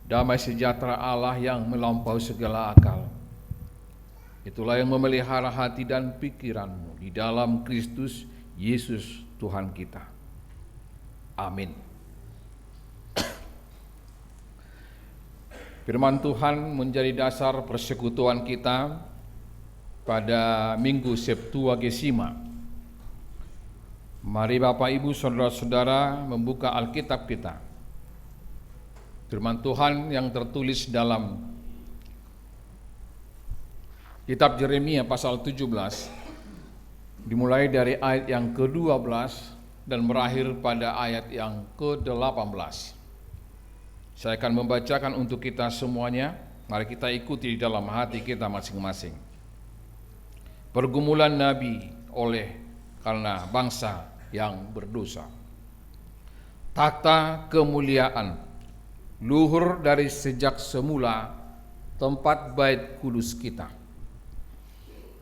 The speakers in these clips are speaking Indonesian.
damai sejahtera Allah yang melampaui segala akal. Itulah yang memelihara hati dan pikiranmu di dalam Kristus Yesus Tuhan kita. Amin. Firman Tuhan menjadi dasar persekutuan kita pada Minggu Septuagesima. Mari Bapak Ibu Saudara-saudara membuka Alkitab kita. Firman Tuhan yang tertulis dalam Kitab Yeremia pasal 17, dimulai dari ayat yang ke-12 dan berakhir pada ayat yang ke-18. Saya akan membacakan untuk kita semuanya. Mari kita ikuti di dalam hati kita masing-masing. Pergumulan Nabi karena bangsa yang berdosa. Takhta kemuliaan, luhur dari sejak semula, tempat bait kudus kita.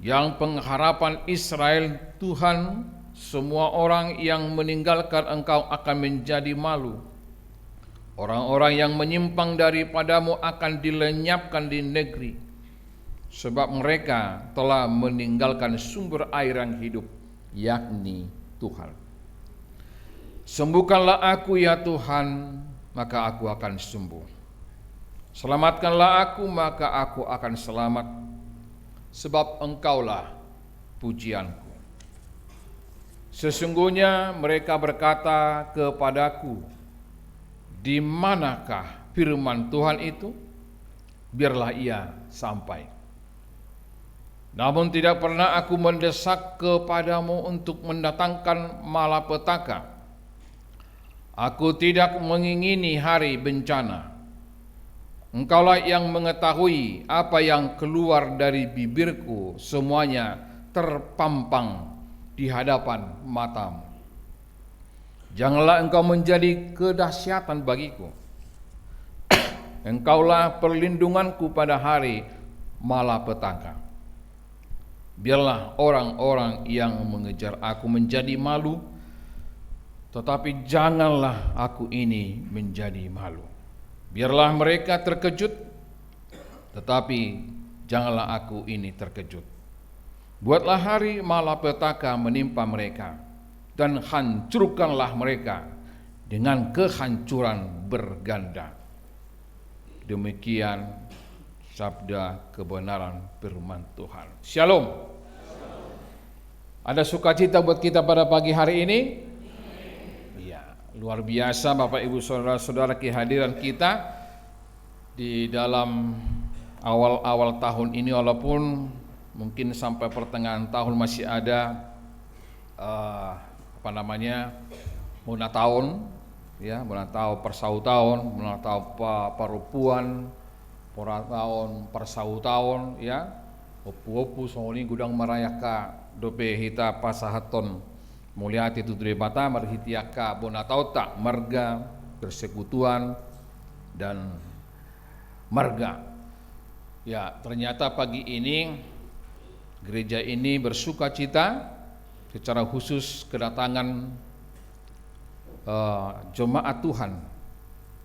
Yang pengharapan Israel Tuhan, semua orang yang meninggalkan Engkau akan menjadi malu. Orang-orang yang menyimpang daripadamu akan dilenyapkan di negeri, sebab mereka telah meninggalkan sumber air yang hidup, yakni Tuhan. Sembuhkanlah aku ya Tuhan, maka aku akan sembuh. Selamatkanlah aku, maka aku akan selamat, sebab Engkaulah pujianku. Sesungguhnya mereka berkata kepadaku, di manakah firman Tuhan itu? Biarlah ia sampai. Namun tidak pernah aku mendesak kepadamu untuk mendatangkan malapetaka. Aku tidak mengingini hari bencana. Engkaulah yang mengetahui apa yang keluar dari bibirku, semuanya terpampang di hadapan matamu. Janganlah engkau menjadi kedahsyatan bagiku. Engkaulah perlindunganku pada hari malapetaka. Biarlah orang-orang yang mengejar aku menjadi malu, tetapi janganlah aku ini menjadi malu. Biarlah mereka terkejut, tetapi janganlah aku ini terkejut. Buatlah hari malapetaka menimpa mereka, dan hancurkanlah mereka dengan kehancuran berganda. Demikian sabda kebenaran firman Tuhan. Shalom. Ada sukacita buat kita pada pagi hari ini? Iya, luar biasa Bapak Ibu Saudara-saudara, kehadiran kita di dalam awal-awal tahun ini, walaupun mungkin sampai pertengahan tahun masih ada Muna tahun, ya, muna tahun persau tahun, muna tahun parupuan, pora tahun persau tahun, ya, opu-opu songoni gudang marayaka dope hita pasahaton muliati tutri bata marhitiaka bona tauta marga persekutuan dan marga. Ya, ternyata pagi ini gereja ini bersuka cita secara khusus kedatangan jemaat Tuhan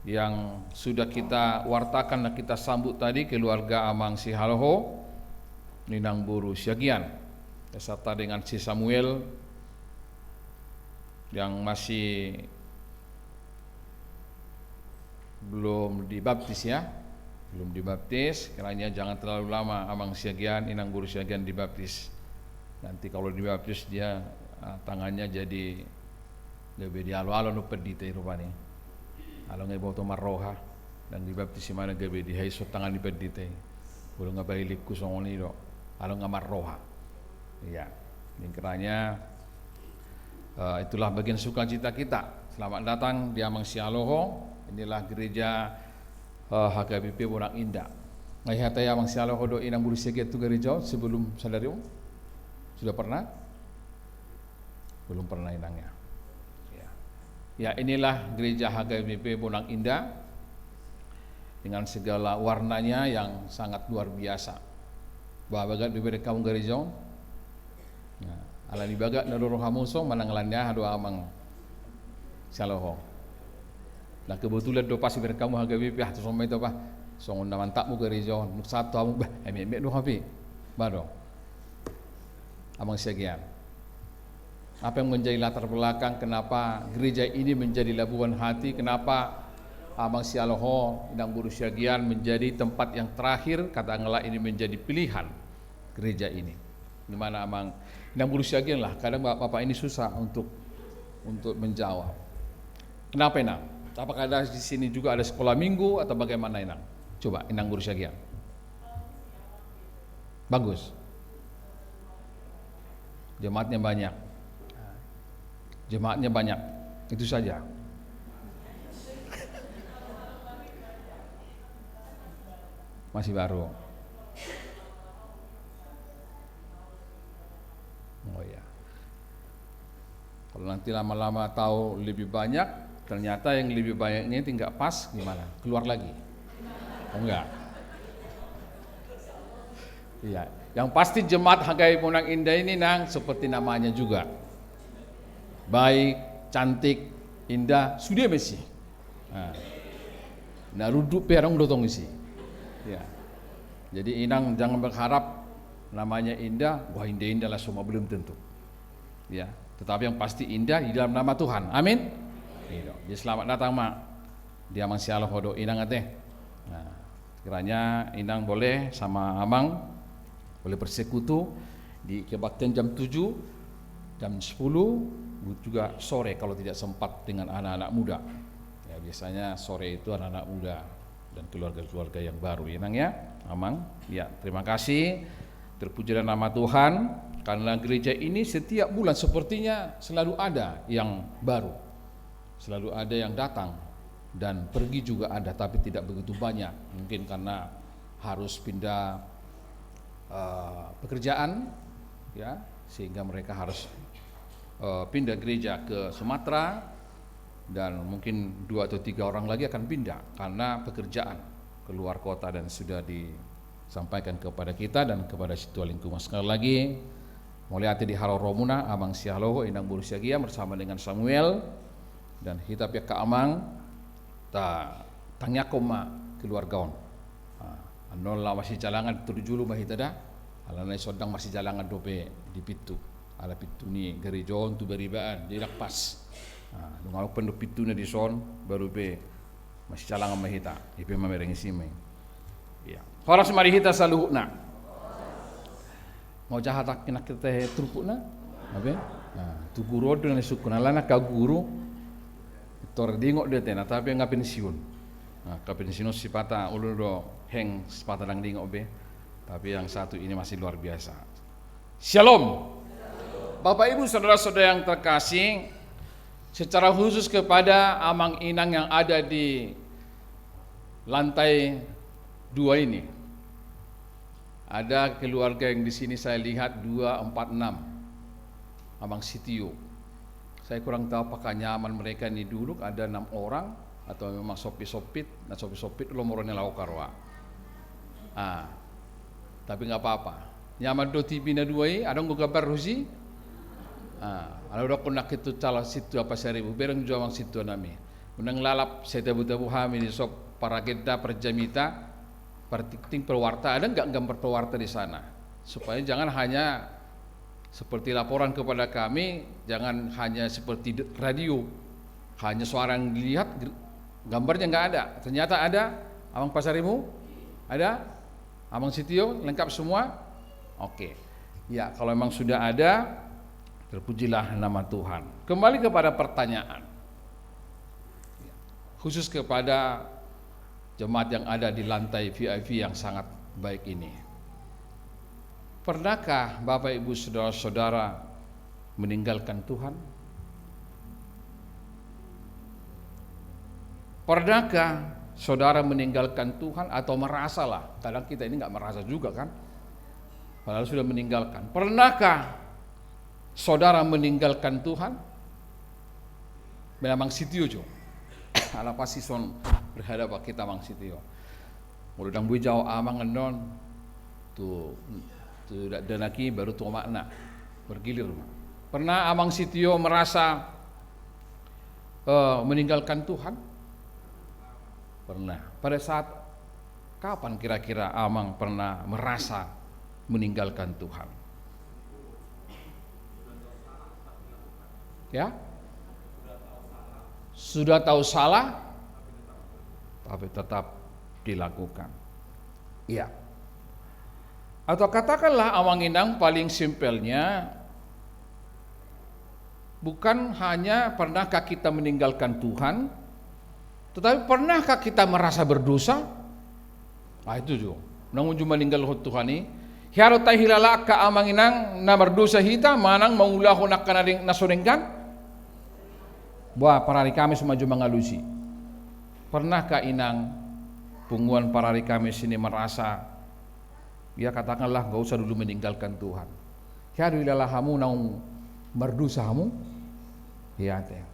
yang sudah kita wartakan dan kita sambut tadi, keluarga Amang Si Haloho, Ninang Buru Syagian, beserta dengan Si Samuel yang masih belum dibaptis, ya, belum dibaptis. Kiranya jangan terlalu lama Amang Syagian, Ninang Buru Syagian dibaptis. Nanti kalau dibaptis dia tangannya jadi lebih di alo-alo no pedite rupanya. Alo ngai boto marroha dan dibaptis di mana gabe di haiso tangan di pedite. Belum ngabalik ku songoni do. Alo ngamarroha. Iya. Ini kiranya itulah bagian sukacita kita. Selamat datang di Amang Sialoho. Inilah gereja HKBP Bonang Indah. Ngai hatai Amang Sialoho do inang buru seget tu gereja sebelum sadarium. Sudah pernah? Belum pernah inangnya. Ya, inilah gereja HKBP Bonang Indah dengan segala warnanya yang sangat luar biasa. Bagat bibir kaum gereja. Nah, alani bagat na roh hamusong mananglannya hadu amang Sialoho. Nah kebetulan do pas kamu harga BP tu sama itu apa? Songon naman tak mo gereja, nuk satu amu bah, eme do hapi. Baru. Amang sekian. Apa yang menjadi latar belakang kenapa gereja ini menjadi labuhan hati, kenapa Amang Sialoho Inang Guru Syagian menjadi tempat yang terakhir, katakanlah ini menjadi pilihan gereja ini. Di mana Amang Inang Guru Syagian lah, kadang Bapak ini susah untuk menjawab. Kenapa Inang? Apakah ada di sini juga ada sekolah minggu atau bagaimana Inang? Coba Inang Guru Syagian. Bagus. Jemaatnya banyak. Jemaatnya banyak. Itu saja. Masih baru. Oh ya. Kalau nanti lama-lama tahu lebih banyak, ternyata yang lebih banyak ini tinggal pas, gimana? Keluar lagi? Oh enggak. Iya. Yang pasti jemaat Hagai Monang Indah ini nang seperti namanya juga. Baik, cantik, indah, sudah mesti. Nah, ruduk perang dotong isi. Ya. Jadi Inang jangan berharap namanya indah, wah indah lah semua, belum tentu. Ya, tetapi yang pasti indah di dalam nama Tuhan. Amin. Jadi selamat datang Mak. Dia Amang Sialoho do Inang ate. Nah, kiranya Inang boleh sama Amang boleh bersekutu di kebaktian jam 7, jam 10, juga sore kalau tidak sempat dengan anak-anak muda. Ya, biasanya sore itu anak-anak muda dan keluarga-keluarga yang baru, Inang ya, Amang. Ya, terima kasih. Terpujilah nama Tuhan, karena gereja ini setiap bulan sepertinya selalu ada yang baru, selalu ada yang datang dan pergi juga ada, tapi tidak begitu banyak. Mungkin karena harus pindah pekerjaan, ya, sehingga mereka harus pindah gereja ke Sumatera, dan mungkin 2 atau 3 orang lagi akan pindah karena pekerjaan keluar kota, dan sudah disampaikan kepada kita dan kepada situa lingkungan. Sekali lagi mulai hati di Haro Romuna Amang Sialoho Inang Guru Syagian bersama dengan Samuel dan hitap ya ke Amang ta tanya koma keluargaon. Anol lah masih jalangan turjulu mahita dah. Alanai sodang masih jalangan dope di pitu. Ala pitu ni gerejon tu beribaan di pas. Dungal penduk pitu na di son baru be masih jalangan mahita. Ipe mamereng isime. Ya. Horas mari hita saluhna. Mau jahat kena kita trupuna. Abe? Tu guru do na sukuna lana ka guru. Tor dingok de tena tapi nga pensiun. Kapensiun sipata ulun do heng sepatah dang dingok be, tapi yang satu ini masih luar biasa. Shalom. Bapak Ibu saudara-saudara yang terkasih, secara khusus kepada Amang Inang yang ada di lantai 2 ini, ada keluarga yang di sini saya lihat 2, 4, 6, Amang Sitio. Saya kurang tahu apakah nyaman mereka ini duduk ada 6 orang atau memang sopit-sopit. Nah sopit-sopit lo morone lau karwa. Tapi nggak apa-apa. Nyaman do TV na 2 ada nggak gambar rusi. Ada udah konak itu cala situ apa seribu bereng jual mang situ nami. Menang lalap saya tabu-tabu hamil sok para kita perjamita pertikting perwarta, ada nggak gambar perwarta di sana, supaya jangan hanya seperti laporan kepada kami, jangan hanya seperti radio, hanya suara yang dilihat, gambarnya nggak ada. Ternyata ada. Amang Pasarimu ada, Amang Sitio lengkap semua. Oke, ya kalau memang sudah ada, terpujilah nama Tuhan. Kembali kepada pertanyaan, khusus kepada jemaat yang ada di lantai VIP yang sangat baik ini. Pernahkah Bapak Ibu saudara-saudara meninggalkan Tuhan? Pernahkah saudara meninggalkan Tuhan atau merasalah? Kadang kita ini nggak merasa juga kan, padahal sudah meninggalkan. Pernahkah saudara meninggalkan Tuhan? Memang Sitio jo. Ala pasti son berhadap kita Mang Sitio. Muludang bujau amang enon tu dan lagi baru tu makna bergilir. Pernah Amang Sitio merasa meninggalkan Tuhan? Pernah. Pada saat kapan kira-kira Amang pernah merasa meninggalkan Tuhan? Ya? Sudah tahu salah, tapi tetap dilakukan. Iya. Atau katakanlah Amang Inang paling simpelnya, bukan hanya pernahkah kita meninggalkan Tuhan, tetapi pernahkah kita merasa berdosa? Ah itu juga. Namun cuma meninggal Tuhan ini. Hiaro tahilala ka Amang Inang na berdosa hita manang maulahu nak kanaring nasurengkan. Buah parari kami semua cuma ngalusi. Pernahkah Inang punguan parari kami sini merasa, ya katakanlah gak usah dulu meninggalkan Tuhan. Hiaro ilalahamu naung berdosa hamu. Ya teh.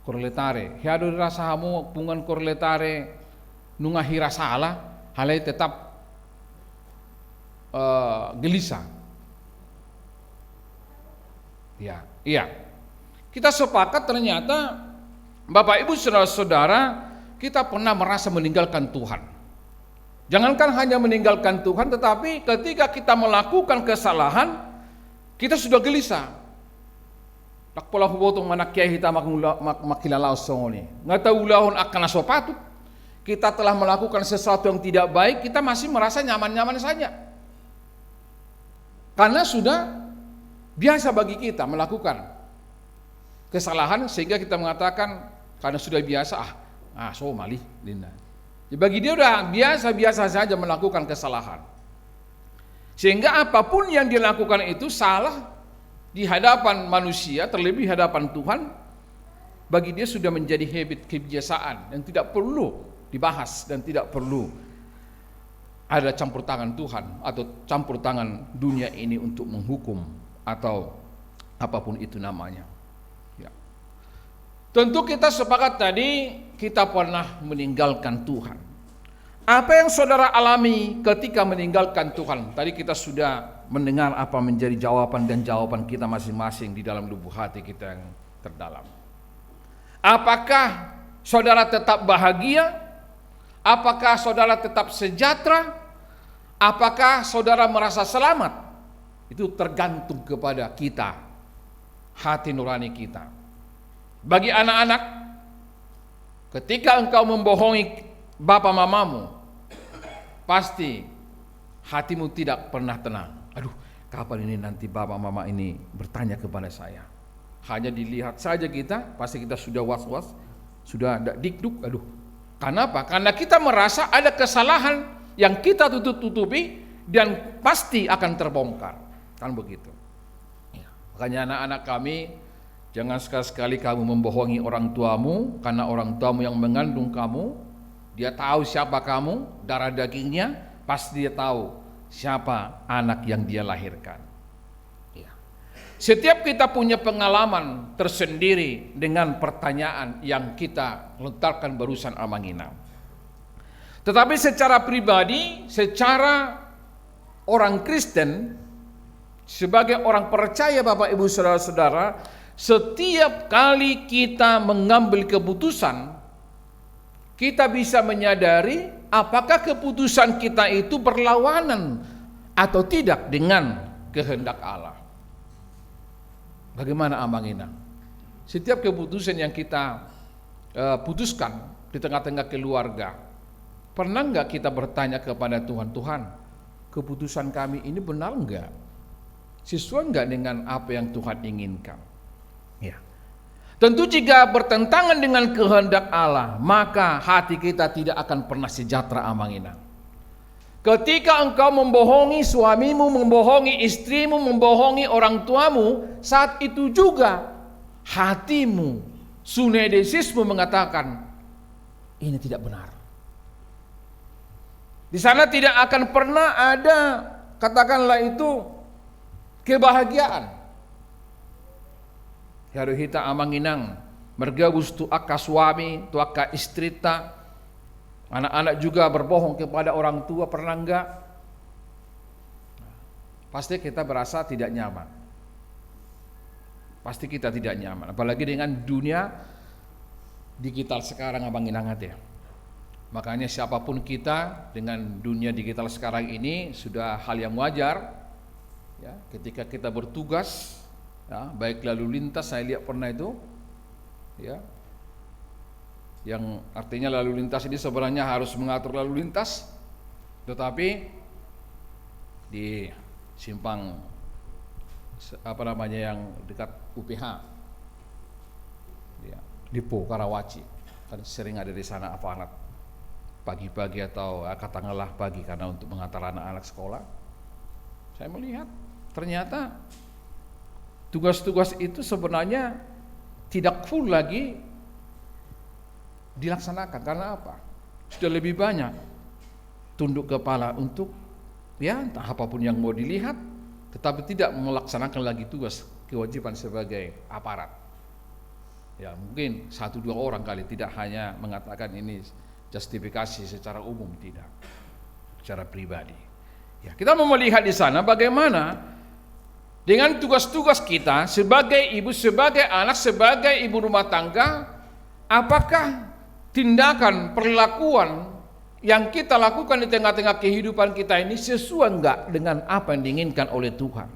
Korletare, hiado rasa hamu pungan korletare nungahira salah, halai tetap gelisah. Ya, iya. Kita sepakat ternyata Bapak Ibu saudara-saudara, kita pernah merasa meninggalkan Tuhan. Jangankan hanya meninggalkan Tuhan, tetapi ketika kita melakukan kesalahan, kita sudah gelisah. Tak pola hubotong manakyai hita makilalaw songoni. Ngata ulahon akan asopatut. Kita telah melakukan sesuatu yang tidak baik, kita masih merasa nyaman-nyaman saja. Karena sudah biasa bagi kita melakukan kesalahan, sehingga kita mengatakan karena sudah biasa, so malih linda. Ya, bagi dia udah biasa-biasa saja melakukan kesalahan. Sehingga apapun yang dilakukan itu salah di hadapan manusia, terlebih hadapan Tuhan, bagi dia sudah menjadi habit, kebiasaan yang tidak perlu dibahas dan tidak perlu ada campur tangan Tuhan atau campur tangan dunia ini untuk menghukum atau apapun itu namanya. Ya. Tentu kita sepakat tadi kita pernah meninggalkan Tuhan. Apa yang saudara alami ketika meninggalkan Tuhan? Tadi kita sudah mendengar apa menjadi jawaban dan jawaban kita masing-masing di dalam lubuk hati kita yang terdalam. Apakah saudara tetap bahagia? Apakah saudara tetap sejahtera? Apakah saudara merasa selamat? Itu tergantung kepada kita, hati nurani kita. Bagi anak-anak, ketika engkau membohongi bapa mamamu, pasti hatimu tidak pernah tenang. Aduh, kapan ini nanti bapa mama ini bertanya kepada saya? Hanya dilihat saja kita, pasti kita sudah was-was, sudah ada dikduk. Aduh, kenapa? Karena kita merasa ada kesalahan yang kita tutup-tutupi dan pasti akan terbongkar. Kan begitu. Ya. Makanya anak-anak kami, jangan sekali-sekali kamu membohongi orang tuamu, karena orang tuamu yang mengandung kamu, dia tahu siapa kamu, darah dagingnya, pasti dia tahu siapa anak yang dia lahirkan. Ya. Setiap kita punya pengalaman tersendiri dengan pertanyaan yang kita lontarkan barusan Amang Inang. Tetapi secara pribadi, secara orang Kristen, sebagai orang percaya Bapak Ibu Saudara-saudara, setiap kali kita mengambil keputusan, kita bisa menyadari apakah keputusan kita itu berlawanan atau tidak dengan kehendak Allah. Bagaimana Amang Inang? Setiap keputusan yang kita putuskan di tengah-tengah keluarga, pernah nggak kita bertanya kepada Tuhan, Tuhan, keputusan kami ini benar nggak? Sesuai nggak dengan apa yang Tuhan inginkan? Ya. Tentu jika bertentangan dengan kehendak Allah, maka hati kita tidak akan pernah sejahtera Amang Inang. Ketika engkau membohongi suamimu, membohongi istrimu, membohongi orang tuamu, saat itu juga hatimu, sunedesismu mengatakan, ini tidak benar. Di sana tidak akan pernah ada, katakanlah itu, kebahagiaan. Haruhita Amang Inang mergabus tu akka suami, tu akka istrita, anak-anak juga berbohong kepada orang tua, pernah enggak? Pasti kita berasa tidak nyaman. Pasti kita tidak nyaman, apalagi dengan dunia digital sekarang Abang Inang hati. Makanya siapapun kita dengan dunia digital sekarang ini sudah hal yang wajar ya, ketika kita bertugas ya, baik lalu lintas, saya lihat pernah itu ya, yang artinya lalu lintas ini sebenarnya harus mengatur lalu lintas, tetapi di simpang yang dekat UPH ya, Dipo Karawaci, kan sering ada di sana aparat pagi-pagi atau katakanlah pagi karena untuk mengantar anak-anak sekolah. Saya melihat ternyata tugas-tugas itu sebenarnya tidak full lagi dilaksanakan. Karena apa? Sudah lebih banyak tunduk kepala untuk ya entah apapun yang mau dilihat, tetapi tidak melaksanakan lagi tugas kewajiban sebagai aparat. Ya mungkin 1-2 orang kali, tidak hanya mengatakan ini justifikasi secara umum, tidak, secara pribadi. Ya, kita mau melihat di sana bagaimana dengan tugas-tugas kita sebagai ibu, sebagai anak, sebagai ibu rumah tangga, apakah tindakan, perlakuan yang kita lakukan di tengah-tengah kehidupan kita ini sesuai enggak dengan apa yang diinginkan oleh Tuhan?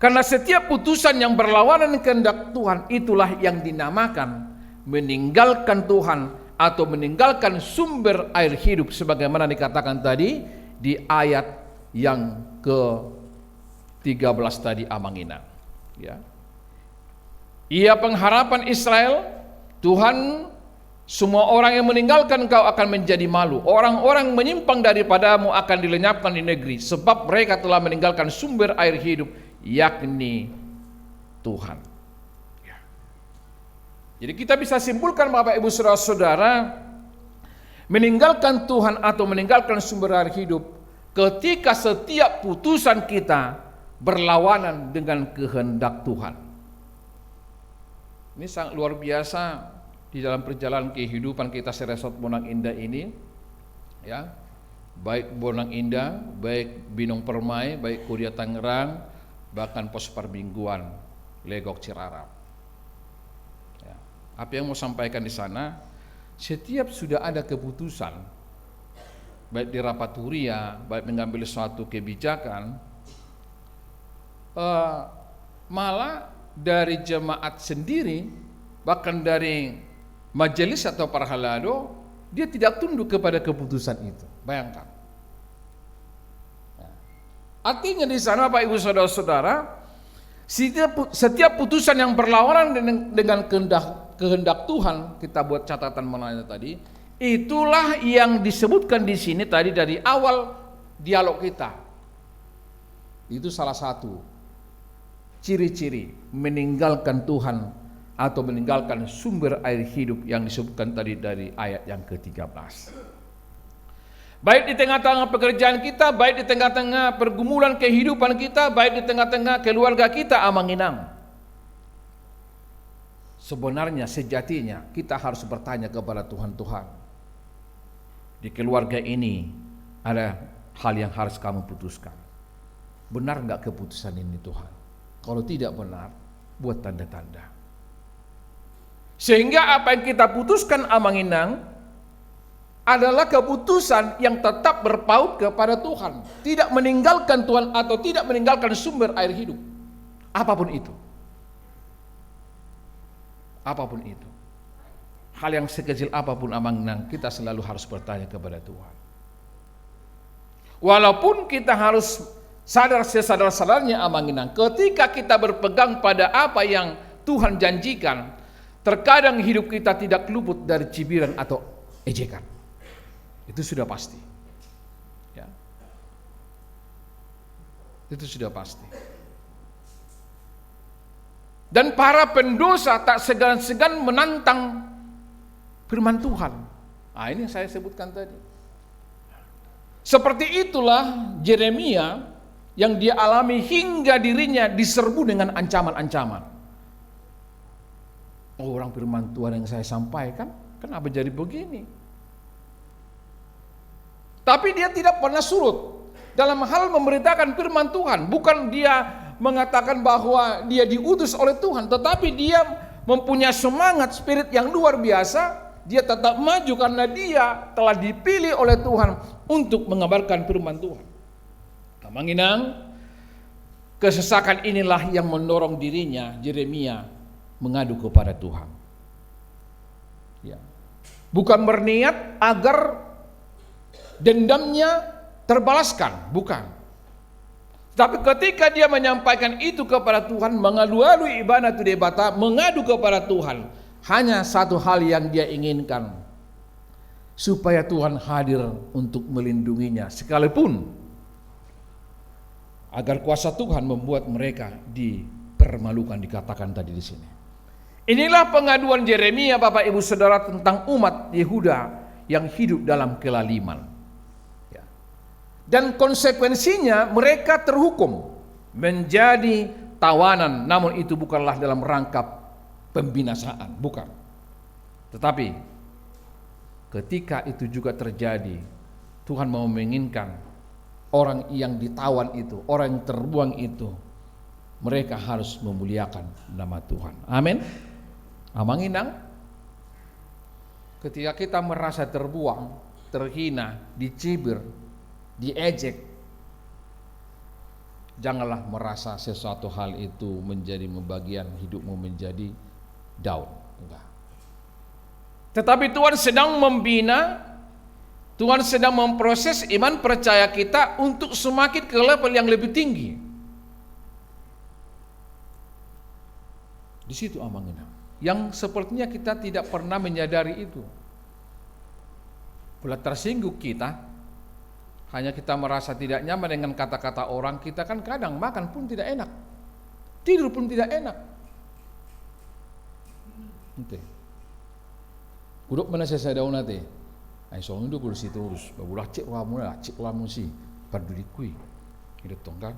Karena setiap putusan yang berlawanan dengan kehendak Tuhan itulah yang dinamakan meninggalkan Tuhan atau meninggalkan sumber air hidup, sebagaimana dikatakan tadi di ayat yang ke-13 tadi, Amanginang ya. Ia pengharapan Israel, Tuhan, semua orang yang meninggalkan kau akan menjadi malu, orang-orang menyimpang daripadamu akan dilenyapkan di negeri, sebab mereka telah meninggalkan sumber air hidup, yakni Tuhan. Jadi kita bisa simpulkan Bapak Ibu Saudara-saudara, meninggalkan Tuhan atau meninggalkan sumber air hidup ketika setiap putusan kita berlawanan dengan kehendak Tuhan. Ini sangat luar biasa di dalam perjalanan kehidupan kita seresort Bonang Indah ini ya. Baik Bonang Indah, baik Binong Permai, baik Kuria Tangerang, bahkan pos permingguan Legok Cirarap. Apa yang mau sampaikan di sana, setiap sudah ada keputusan, baik di rapat huria, baik mengambil suatu kebijakan, malah dari jemaat sendiri, bahkan dari majelis atau para halado, dia tidak tunduk kepada keputusan itu. Bayangkan. Artinya di sana Bapak Ibu Saudara-saudara, setiap putusan yang berlawanan dengan kehendak Tuhan, kita buat catatan mengenai tadi, itulah yang disebutkan di sini tadi dari awal dialog kita. Itu salah satu ciri-ciri meninggalkan Tuhan atau meninggalkan sumber air hidup yang disebutkan tadi dari ayat yang ke-13. Baik di tengah-tengah pekerjaan kita, baik di tengah-tengah pergumulan kehidupan kita, baik di tengah-tengah keluarga kita, Amanginang. Sebenarnya sejatinya kita harus bertanya kepada Tuhan, di keluarga ini ada hal yang harus kamu putuskan. Benar enggak keputusan ini Tuhan? Kalau tidak benar, buat tanda-tanda. Sehingga apa yang kita putuskan, Amanginang, adalah keputusan yang tetap berpaut kepada Tuhan, tidak meninggalkan Tuhan atau tidak meninggalkan sumber air hidup, apapun itu. Apapun itu, hal yang sekecil apapun, Amanginang, kita selalu harus bertanya kepada Tuhan. Walaupun kita harus sadar sesadar-sadarnya, Amanginang, ketika kita berpegang pada apa yang Tuhan janjikan, terkadang hidup kita tidak luput dari cibiran atau ejekan. Itu sudah pasti ya. Itu sudah pasti. Dan para pendosa tak segan-segan menantang firman Tuhan. Nah, ini yang saya sebutkan tadi. Seperti itulah Yeremia yang dia alami hingga dirinya diserbu dengan ancaman-ancaman. Oh, orang firman Tuhan yang saya sampaikan, kenapa jadi begini? Tapi dia tidak pernah surut dalam hal memberitakan firman Tuhan. Bukan dia mengatakan bahwa dia diutus oleh Tuhan, tetapi dia mempunyai semangat spirit yang luar biasa. dia tetap maju karena dia telah dipilih oleh Tuhan untuk mengabarkan firman Tuhan. Amanginang, kesesakan inilah yang mendorong dirinya, Yeremia, mengadu kepada Tuhan. Ya. Bukan berniat agar dendamnya terbalaskan, bukan. Tapi ketika dia menyampaikan itu kepada Tuhan, mengalui ibadah debata, mengadu kepada Tuhan, hanya satu hal yang dia inginkan, supaya Tuhan hadir untuk melindunginya, sekalipun agar kuasa Tuhan membuat mereka dipermalukan, dikatakan tadi di sini. Inilah pengaduan Yeremia, Bapak Ibu Saudara, tentang umat Yehuda yang hidup dalam kelaliman. Ya. Dan konsekuensinya mereka terhukum menjadi tawanan, namun itu bukanlah dalam rangka pembinasaan, bukan. Tetapi ketika itu juga terjadi, Tuhan mau menginginkan orang yang ditawan itu, orang yang terbuang itu, mereka harus memuliakan nama Tuhan. Amin. Amanginang, ketika kita merasa terbuang, terhina, dicibir, diejek, janganlah merasa sesuatu hal itu menjadi membagian hidupmu menjadi down. Enggak. Tetapi Tuhan sedang membina, Tuhan sedang memproses iman percaya kita untuk semakin ke level yang lebih tinggi. Di situ amanginang, yang sepertinya kita tidak pernah menyadari itu. Bila tersinggung kita, hanya kita merasa tidak nyaman dengan kata-kata orang, kita kan kadang makan pun tidak enak, tidur pun tidak enak. Ente, uduk mana saya daun nate, ay soalnya itu kursi terus, babulah cek wamu sih, peduli kui, itu tongkan,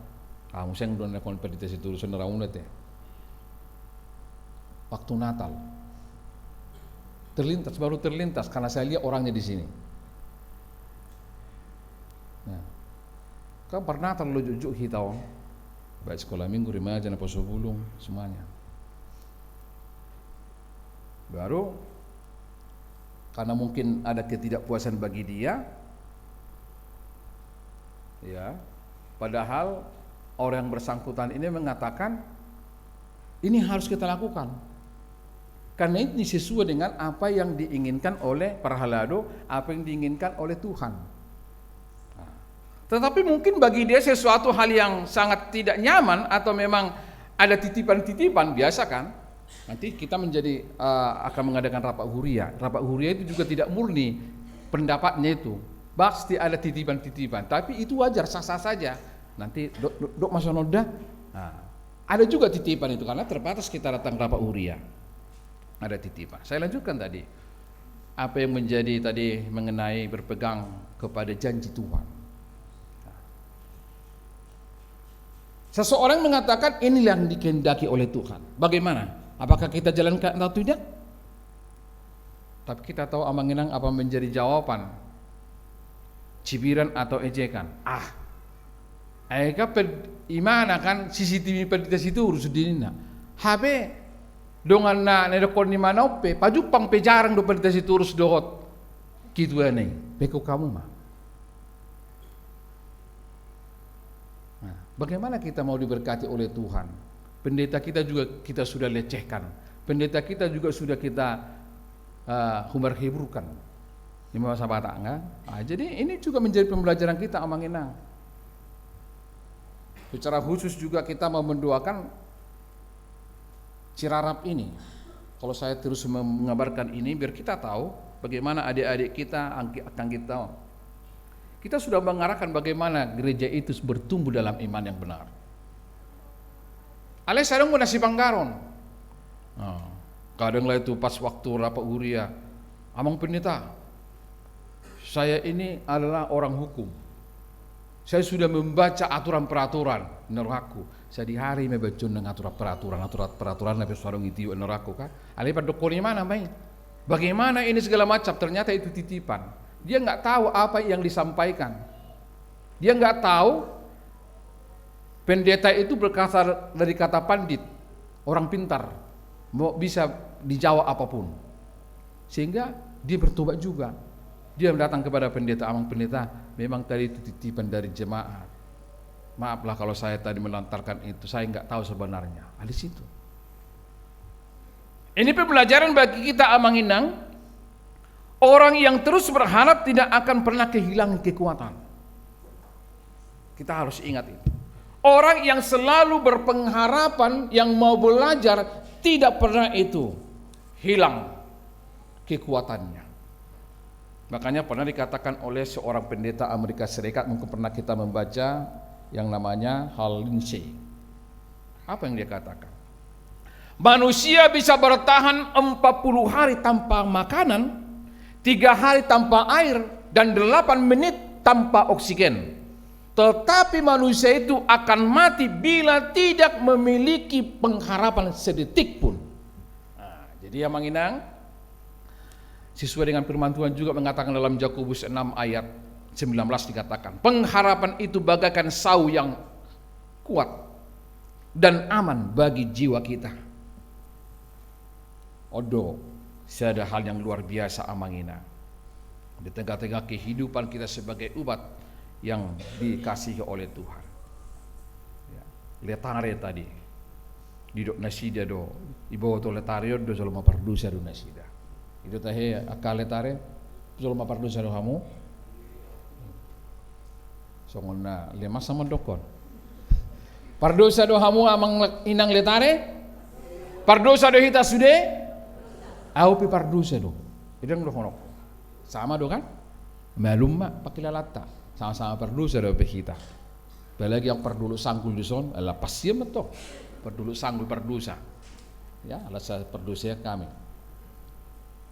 kamu seng don lekon peditasi terus neraun nate. Waktu Natal baru terlintas karena saya lihat orangnya di sini. Nah, kan pernah terlalu jujuk hitau, baik sekolah minggu, remaja, poso bulung, semuanya. Baru karena mungkin ada ketidakpuasan bagi dia, ya. Padahal orang yang bersangkutan ini mengatakan ini harus kita lakukan. Karena ini sesuai dengan apa yang diinginkan oleh para halado, apa yang diinginkan oleh Tuhan. Nah, tetapi mungkin bagi dia sesuatu hal yang sangat tidak nyaman, atau memang ada titipan-titipan, biasa kan? Nanti kita menjadi akan mengadakan rapat huria. Rapat huria itu juga tidak murni pendapatnya itu, pasti ada titipan-titipan. Tapi itu wajar, sah-sah saja. Nanti dok Mas Noda, nah, ada juga titipan itu karena terbatas kita datang rapat huria. Ada titipan. Saya lanjutkan tadi. Apa yang menjadi tadi mengenai berpegang kepada janji Tuhan. Seseorang mengatakan inilah yang dikehendaki oleh Tuhan. Bagaimana? Apakah kita jalankan atau tidak? Tapi kita tahu amanginang apa menjadi jawaban, cibiran atau ejekan. Eka imana kan CCTV peditasi itu urus dinina. Habe dongan na nedokon ni manope pajupang pejarang do peditasi turus dohot. Kitu ane. Beko kamu mah. Nah, bagaimana kita mau diberkati oleh Tuhan? Pendeta kita juga kita sudah lecehkan. Pendeta kita juga sudah kita humbar-hiburkan. Ini masa bata enggak? Jadi ini juga menjadi pembelajaran kita amanginang. Secara khusus juga kita mau mendoakan Cirarap ini. Kalau saya terus mengabarkan ini biar kita tahu bagaimana adik-adik kita akan kita. Kita sudah mengarahkan bagaimana gereja itu bertumbuh dalam iman yang benar. Ale sareng mo nasi panggaron. Kadang lah itu pas waktu rapat huria, amang pendeta, saya ini adalah orang hukum. Saya sudah membaca aturan-peraturan neraku. Saya di hari membaca dengan aturan-peraturan lebih sarung itu neraku kan. Ale pada dokoni mana mai? Bagaimana ini segala macam? Ternyata itu titipan. Dia nggak tahu apa yang disampaikan. Dia nggak tahu pendeta itu berkata dari kata pandit, orang pintar, mau bisa dijawab apapun. Sehingga dia bertobat juga. Dia datang kepada pendeta Amang, pendeta, memang tadi itu titipan dari jemaat. Maaflah kalau saya tadi melantarkan itu, saya nggak tahu sebenarnya. Di situ. Ini pembelajaran bagi kita Amang Inang. Orang yang terus berharap tidak akan pernah kehilangan kekuatan. Kita harus ingat itu. Orang yang selalu berpengharapan, yang mau belajar, tidak pernah itu hilang kekuatannya. Makanya pernah dikatakan oleh seorang pendeta Amerika Serikat, mungkin pernah kita membaca, yang namanya Hal Lindsey. Apa yang dia katakan? Manusia bisa bertahan 40 hari tanpa makanan, 3 hari tanpa air, dan 8 menit tanpa oksigen. Tetapi manusia itu akan mati bila tidak memiliki pengharapan sedetik pun. Nah, jadi Amang Inang, sesuai dengan firman Tuhan juga mengatakan dalam Yakobus 6 ayat 19 dikatakan, pengharapan itu bagaikan sau yang kuat dan aman bagi jiwa kita. Odo, ada hal yang luar biasa Amang Inang. Di tengah-tengah kehidupan kita sebagai umat yang dikasihi oleh Tuhan. Ya, letare tadi, di dok nasida do, ibawa to letare do selalu mapardusa do nasida. Itu tahe akal letare, selalu mapardusa do kamu. Songona lemas sama dokon. Pardosa do hamu Amang Inang letare? Pardosa do hita sude? Au pi pardosa do. Idang do honok. Sama do kan? Malum mak pakilalata. Sama-sama pardosa do pe kita. Apalagi yang perdulu sanggul di son, ala pasiem to. Perdulu sanggul pardosa. Ya, alasa pardosa kami.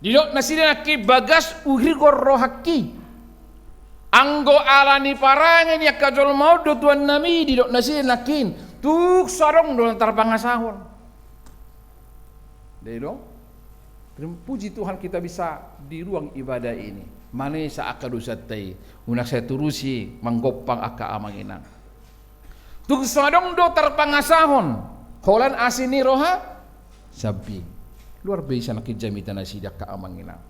Didok nasida ki bagas uhirgor rohaki. Anggo alani parangan ya kajol mau do tuan nami didok nasida nakin. Tuk sarong do tarpangasahon. Didok. Puji Tuhan kita bisa di ruang ibadah ini. Manesa akadusatai, unak saya turusi manggopang aka Amang Inang. Tuk sarong do tarpangasahon. Holan asini roha sabi. Luar biasa nak jamitan nasida ka Amang Inang.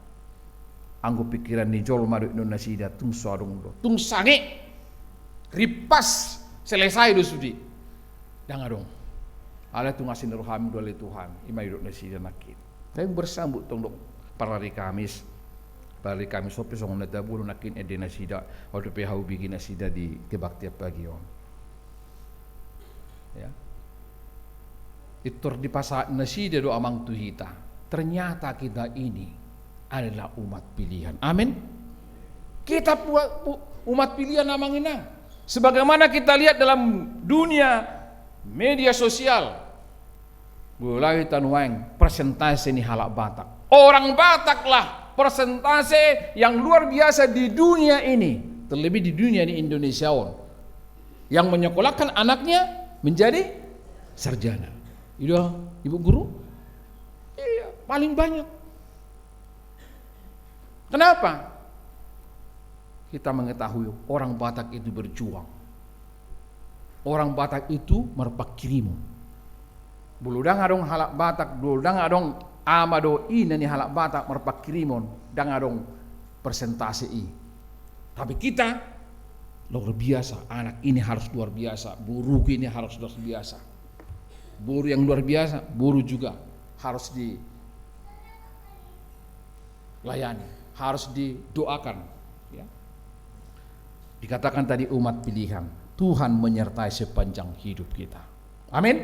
Anggo pikiran ni jol madu no nasida tung sarong do. Tung sange ripas selesai do sudi. Danga dong. Ala tung asin roham do le Tuhan. Imay do nasida nakit. Tayo bersambut tong dok parari Kamis. Parari Kamis sopi song nadabulu nakin ede nasida. Waktu pehau bikin nasida di kebaktian pagi on. Ya. Itur di pasal nasida do Amang Tuhita. Ternyata kita ini adalah umat pilihan. Amin. Kita umat pilihan Amang Inang. Sebagaimana kita lihat dalam dunia media sosial, mulai tanuang persentase ini halak Batak. Orang Batak lah persentase yang luar biasa di dunia ini, terlebih di dunia di Indonesia, yang menyekolahkan anaknya menjadi sarjana. Ibu guru? Iya, paling banyak. Kenapa? Kita mengetahui orang Batak itu berjuang. Orang Batak itu merupakan kirimu. Buludang adong halak Batak, buludang adong amado ina ni halak Batak merupakan kirimon, dang adong persentase i. Tapi kita luar biasa, anak ini harus luar biasa, buruh ini harus luar biasa. Buruh yang luar biasa, buruh juga harus dilayani, harus didoakan. Ya. Dikatakan tadi umat pilihan, Tuhan menyertai sepanjang hidup kita. Amin.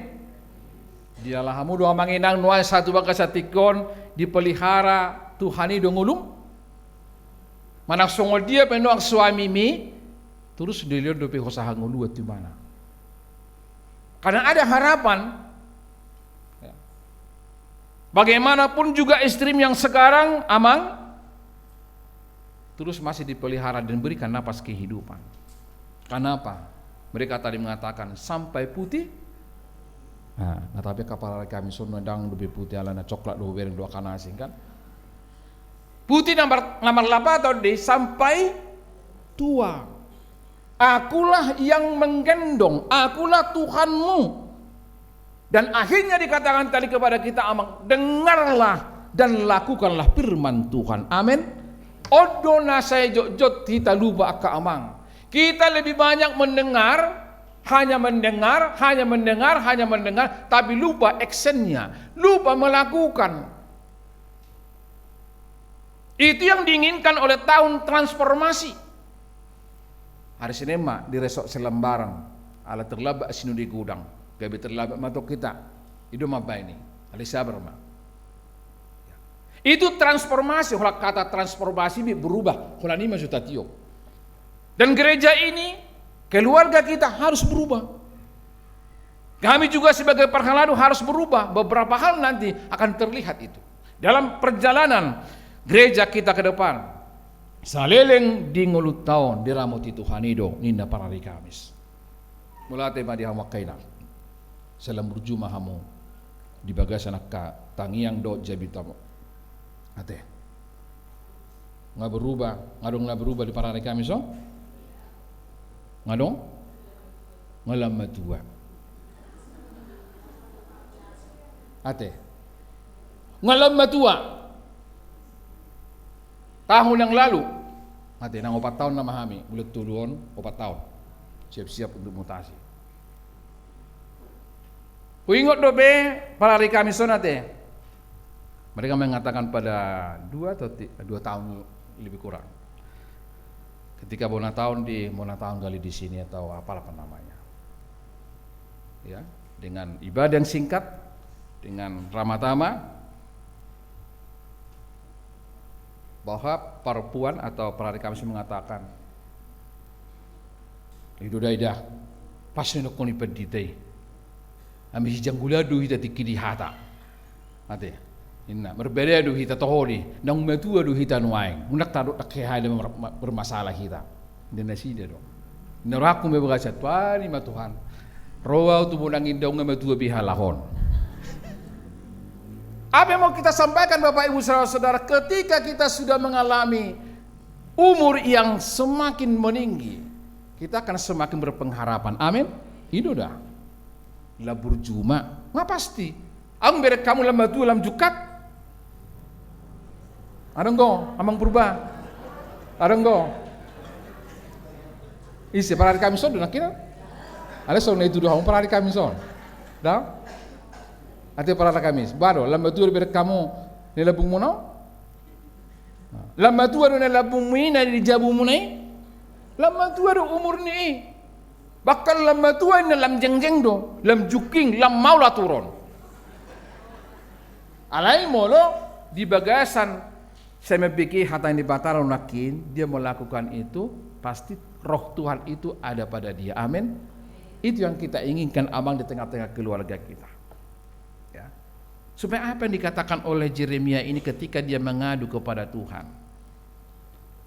Dialah hamu doa manginang nuai satu bangka satikon dipelihara Tuhani dongulung. Manak songol dia penuang suami mi terus dilihat dope hosaha nguluat di mana. Karena ada harapan. Bagaimanapun juga istri yang sekarang Amang terus masih dipelihara dan berikan napas kehidupan. Kenapa? Mereka tadi mengatakan sampai putih. Nah, tapi kapal kami sono dang lebih putih alana coklat do bereng do kana asing kan. Putih nomor 8 atau di sampai tua. Akulah yang menggendong, akulah Tuhanmu. Dan akhirnya dikatakan tadi kepada kita Amang, dengarlah dan lakukanlah firman Tuhan. Amin. Odo na saya jot kita lupa ka amang. Kita lebih banyak mendengar, hanya mendengar, tapi lupa actionnya, lupa melakukan. Itu yang diinginkan oleh tahun transformasi. Hari Senin di resok selembaran, ala terlambat sinu di gudang, gabi terlambat matok kita. Itu apa ini? Ada sabar ma. Itu transformasi, kalau kata transformasi berubah, kalau ini maksud tatio. Dan gereja ini, keluarga kita harus berubah. Kami juga sebagai perhaladu harus berubah. Beberapa hal nanti akan terlihat itu. Dalam perjalanan gereja kita ke depan. Saleleng di ngulut tahun diramuti Tuhan itu ninda para hari Kamis. Mulate ma di hawakaina. Salam berjumah hamu di bagasan ka tangiang do jabitamo. Ate. Nggak berubah di para hari Kamis oh? Ngadong? Ngalam matua. Ate. Ngalam matua. Tahun yang lalu. Ate, nang 4 tahun na mahami. Ulit tuluon, 4 tahun. Siap-siap untuk mutasi. Uingot dobe, para hari Kamis ate. Mereka mengatakan pada 2 tahun lebih kurang. Ketika bona tahun kali di sini atau apalah namanya, ya, dengan ibadah yang singkat, dengan ramatama, bahwa perempuan atau para Kamis mengatakan, itu dah, pas nak koni pedite, ami hijang guladu hita tikidi hata, ate. Inna berbeda du hita tohori nang metua du hita nuaing unak taruh tak hada bermasalah hita dan nasida dong neraku me berasat pari ma Tuhan roa tu bunang indong metua bihalahon. Apa yang mau kita sampaikan Bapak Ibu Saudara, ketika kita sudah mengalami umur yang semakin meninggi, kita akan semakin berpengharapan. Amin. Itu dah labur juma nggak pasti ang berek kamu lam batu lam jukat. Ada enggak? Amang purba. Ada enggak? Isi para hari Kamis on nak kira. Ada son itu doang para hari Kamis on. Dah? Ati para hari Kamis. Baru lam batu berek kamu ni labung mono. Lam batu ada ni labung mina di jabu munai. Lam batu ada umur ni. Bakal lam batu ni lam jeng do, lam juking, lam maula turun. Alai molo di bagasan saya memikir hata yang dibatara nakin dia melakukan itu pasti roh Tuhan itu ada pada dia. Amin. Itu yang kita inginkan abang di tengah-tengah keluarga kita. Ya. Supaya apa yang dikatakan oleh Yeremia ini ketika dia mengadu kepada Tuhan,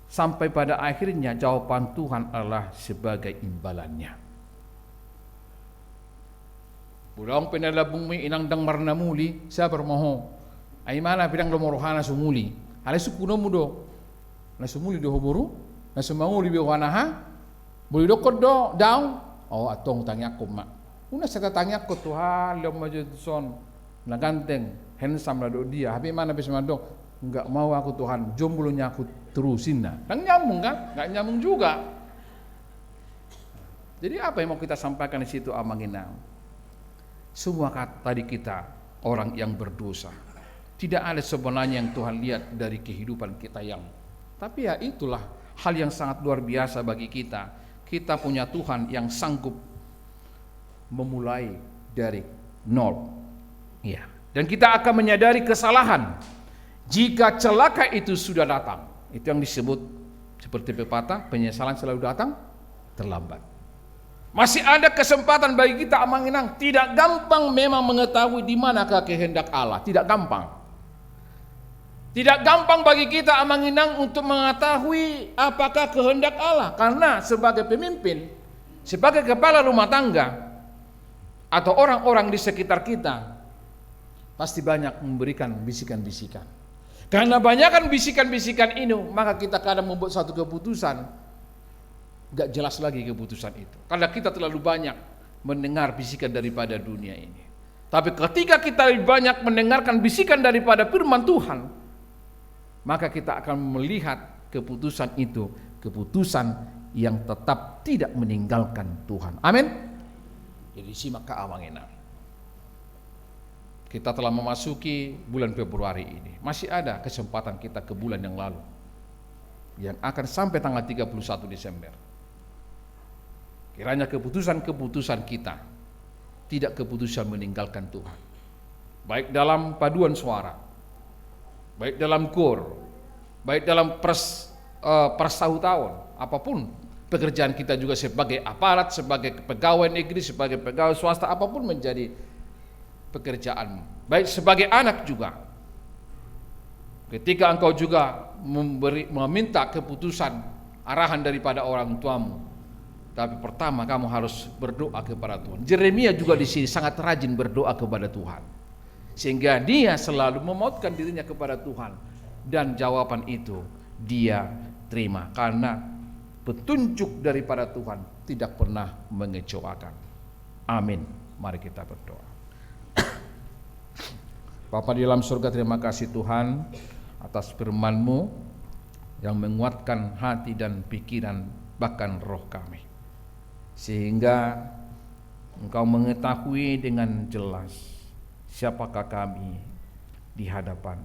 sampai pada akhirnya jawaban Tuhan adalah sebagai imbalannya. Pulang penalabung mi inang dang marna muli saya bermoho. Ay mana bidang lomorohana sumuli. Ale sukuno mudo. Na sumuli do hoboru, na sumanguli bi wanaha. Buli do kodo daw. Oh atong tangyak ko ma. Una sa tatangyak ko Tuhan lom maju son. Na ganteng, handsome la do dia. Habi mana bis mando. Enggak mau aku Tuhan, jomblonya aku terusin na. Nang nyambung kan? Enggak nyambung juga. Jadi apa yang mau kita sampaikan di situ amanginang? Semua tadi kita orang yang berdosa. Tidak ada sebenarnya yang Tuhan lihat dari kehidupan kita yang. Tapi ya itulah hal yang sangat luar biasa bagi kita. Kita punya Tuhan yang sanggup memulai dari nol. Ya. Dan kita akan menyadari kesalahan jika celaka itu sudah datang. Itu yang disebut seperti pepatah, penyesalan selalu datang terlambat. Masih ada kesempatan bagi kita amanginang. Tidak gampang memang mengetahui di manakah kehendak Allah. Tidak gampang. Tidak gampang bagi kita amanginang untuk mengetahui apakah kehendak Allah. Karena sebagai pemimpin, sebagai kepala rumah tangga, atau orang-orang di sekitar kita, pasti banyak memberikan bisikan-bisikan. Karena banyakkan bisikan-bisikan ini, maka kita kadang membuat satu keputusan, gak jelas lagi keputusan itu. Karena kita terlalu banyak mendengar bisikan daripada dunia ini. Tapi ketika kita lebih banyak mendengarkan bisikan daripada firman Tuhan, maka kita akan melihat keputusan itu, keputusan yang tetap tidak meninggalkan Tuhan. Amin. Jadi simak ke awangina. Kita telah memasuki bulan Februari ini. Masih ada kesempatan kita ke bulan yang lalu, yang akan sampai tanggal 31 Desember. Kiranya keputusan-keputusan kita tidak keputusan meninggalkan Tuhan. Baik dalam paduan suara, baik dalam kor, baik dalam persautaan, apapun pekerjaan kita juga sebagai aparat, sebagai pegawai negeri, sebagai pegawai swasta, apapun menjadi pekerjaan, baik sebagai anak juga. Ketika engkau juga meminta keputusan arahan daripada orang tuamu, tapi pertama kamu harus berdoa kepada Tuhan. Yeremia juga di sini sangat rajin berdoa kepada Tuhan, sehingga dia selalu memautkan dirinya kepada Tuhan, dan jawaban itu dia terima karena petunjuk daripada Tuhan tidak pernah mengecewakan. Amin. Mari kita berdoa. Bapa di dalam surga, terima kasih Tuhan atas firman-Mu yang menguatkan hati dan pikiran bahkan roh kami, sehingga Engkau mengetahui dengan jelas siapakah kami di hadapan.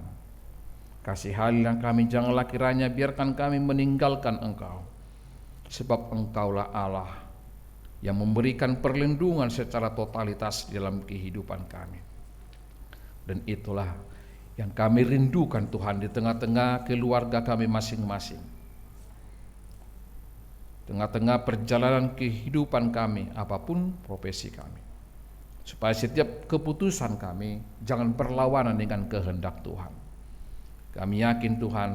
Kasih hadirat kami, janganlah kiranya biarkan kami meninggalkan Engkau, sebab Engkaulah Allah yang memberikan perlindungan secara totalitas dalam kehidupan kami. Dan itulah yang kami rindukan Tuhan di tengah-tengah keluarga kami masing-masing, tengah-tengah perjalanan kehidupan kami, apapun profesi kami, supaya setiap keputusan kami jangan berlawanan dengan kehendak Tuhan. Kami yakin Tuhan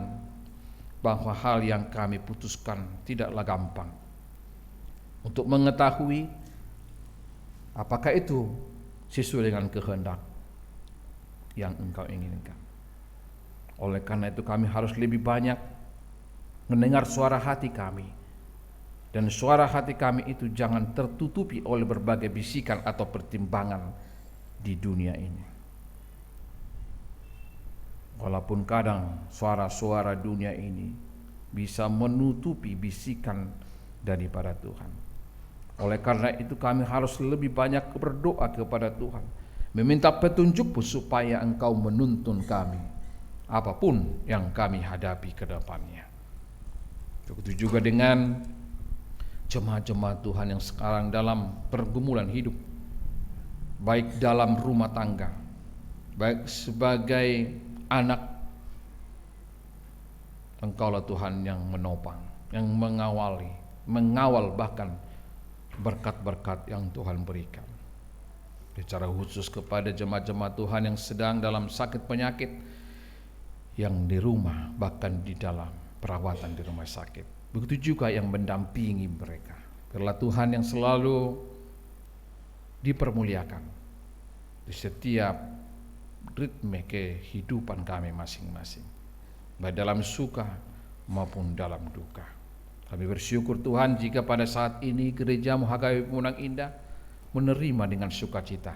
bahwa hal yang kami putuskan tidaklah gampang untuk mengetahui apakah itu sesuai dengan kehendak yang Engkau inginkan. Oleh karena itu kami harus lebih banyak mendengar suara hati kami, dan suara hati kami itu jangan tertutupi oleh berbagai bisikan atau pertimbangan di dunia ini. Walaupun kadang suara-suara dunia ini bisa menutupi bisikan daripada Tuhan. Oleh karena itu kami harus lebih banyak berdoa kepada Tuhan, meminta petunjuk supaya Engkau menuntun kami apapun yang kami hadapi ke depannya. Begitu juga dengan jemaat-jemaat Tuhan yang sekarang dalam pergumulan hidup, baik dalam rumah tangga, baik sebagai anak. Engkaulah Tuhan yang menopang, yang mengawal bahkan berkat-berkat yang Tuhan berikan. Secara khusus kepada jemaat-jemaat Tuhan yang sedang dalam sakit penyakit, yang di rumah bahkan di dalam perawatan di rumah sakit. Begitu juga yang mendampingi mereka. Biarlah Tuhan yang selalu dipermuliakan di setiap ritme kehidupan kami masing-masing, baik dalam suka maupun dalam duka. Kami bersyukur Tuhan jika pada saat ini gereja-Mu HKBP Pemenang Indah menerima dengan sukacita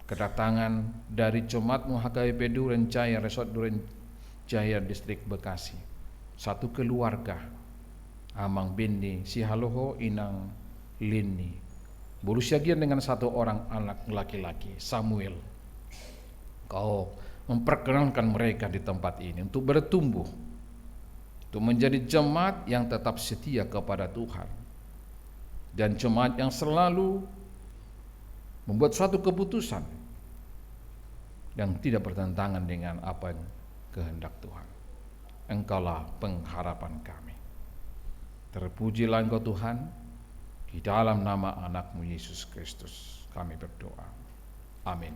kedatangan dari jemaat-Mu HKBP Duren Jaya, Resort Duren Jaya, Distrik Bekasi. Satu keluarga, Amang Bindi Sihaloho Inang Lini, berusia dengan satu orang anak laki-laki, Samuel. Kau memperkenankan mereka di tempat ini untuk bertumbuh, untuk menjadi jemaat yang tetap setia kepada Tuhan, dan jemaat yang selalu membuat suatu keputusan yang tidak bertentangan dengan apa yang kehendak Tuhan. Engkaulah pengharapan kami. Terpujilah Engkau Tuhan, di dalam nama anak-Mu Yesus Kristus kami berdoa. Amin.